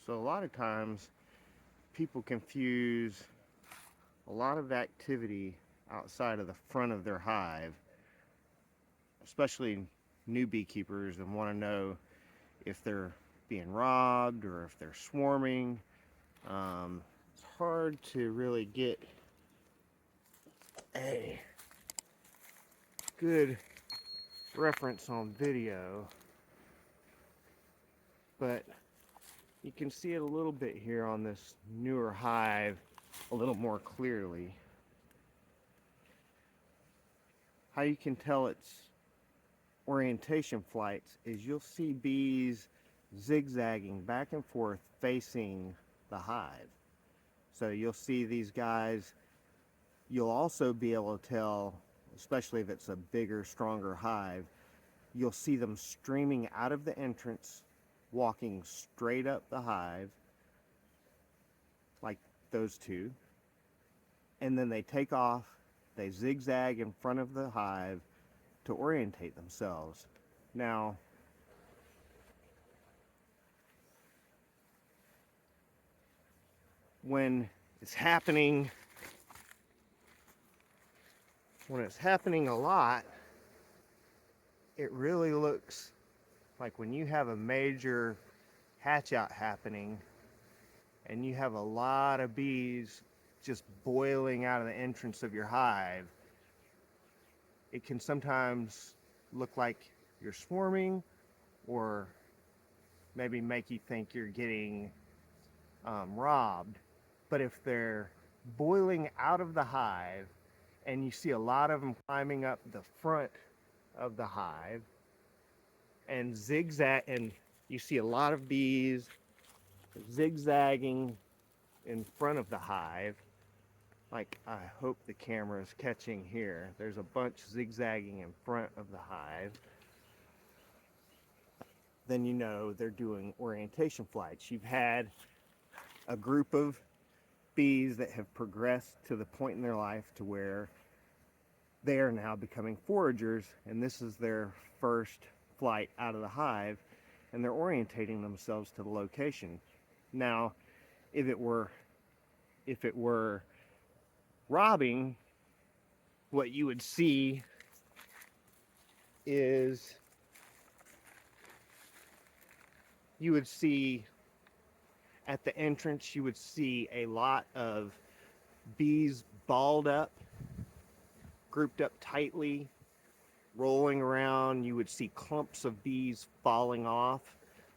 So a lot of times people confuse a lot of activity outside of the front of their hive, especially new beekeepers, and want to know if they're being robbed or if they're swarming. It's hard to really get a good reference on video, but you can see it a little bit here on this newer hive a little more clearly. How you can tell it's orientation flights is you'll see bees zigzagging back and forth facing the hive. So you'll see these guys. You'll also be able to tell, especially if it's a bigger, stronger hive, you'll see them streaming out of the entrance, walking straight up the hive, like those two, and then they take off, they zigzag in front of the hive to orientate themselves. Now, when it's happening a lot, it really looks like when you have a major hatch out happening and you have a lot of bees just boiling out of the entrance of your hive, it can sometimes look like you're swarming, or maybe make you think you're getting robbed. But if they're boiling out of the hive and you see a lot of them climbing up the front of the hive and zigzag, and you see a lot of bees zigzagging in front of the hive, like I hope the camera is catching here. There's a bunch zigzagging in front of the hive. Then you know they're doing orientation flights. You've had a group of bees that have progressed to the point in their life to where they are now becoming foragers, and this is their first flight out of the hive, and they're orientating themselves to the location. Now, if it were robbing, what you would see is at the entrance, you would see a lot of bees balled up, grouped up tightly, rolling around. You would see clumps of bees falling off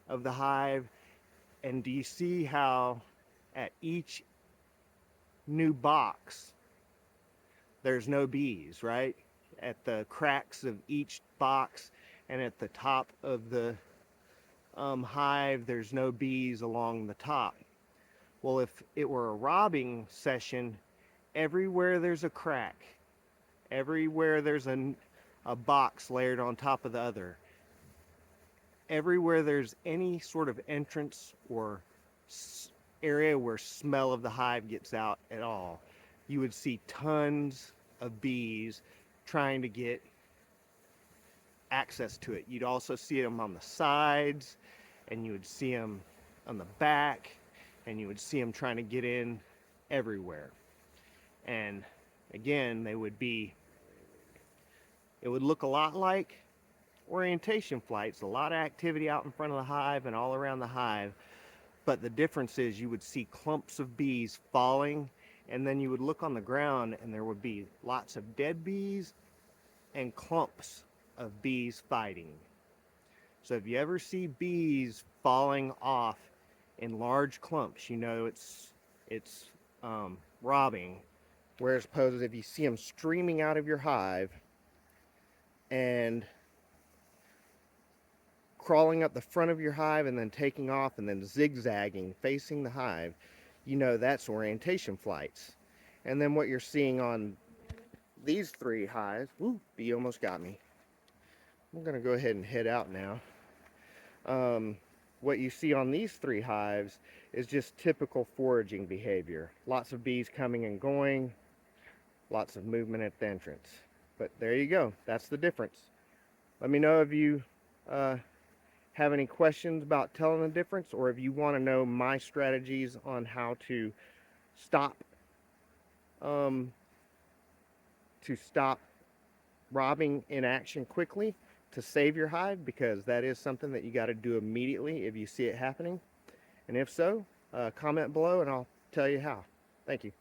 of the hive. And do you see how at each new box there's no bees, right? At the cracks of each box and at the top of the hive, there's no bees along the top. Well, if it were a robbing session, everywhere there's a crack, everywhere there's a box layered on top of the other, everywhere there's any sort of entrance or area where smell of the hive gets out at all, you would see tons of bees trying to get access to it. You'd also see them on the sides, and you would see them on the back, and you would see them trying to get in everywhere. And again, it would look a lot like orientation flights, a lot of activity out in front of the hive and all around the hive. But the difference is you would see clumps of bees falling, and then you would look on the ground and there would be lots of dead bees and clumps of bees fighting. So if you ever see bees falling off in large clumps, you know it's robbing. Whereas suppose if you see them streaming out of your hive and crawling up the front of your hive and then taking off and then zigzagging facing the hive, you know that's orientation flights. And then what you're seeing on these three hives, woo, bee almost got me. I'm gonna go ahead and head out now. What you see on these three hives is just typical foraging behavior. Lots of bees coming and going, lots of movement at the entrance. But there you go, that's the difference. Let me know if you have any questions about telling the difference, or if you want to know my strategies on how stop um, to stop robbing in action quickly to save your hive, because that is something that you got to do immediately if you see it happening. And if so, comment below and I'll tell you how. Thank you.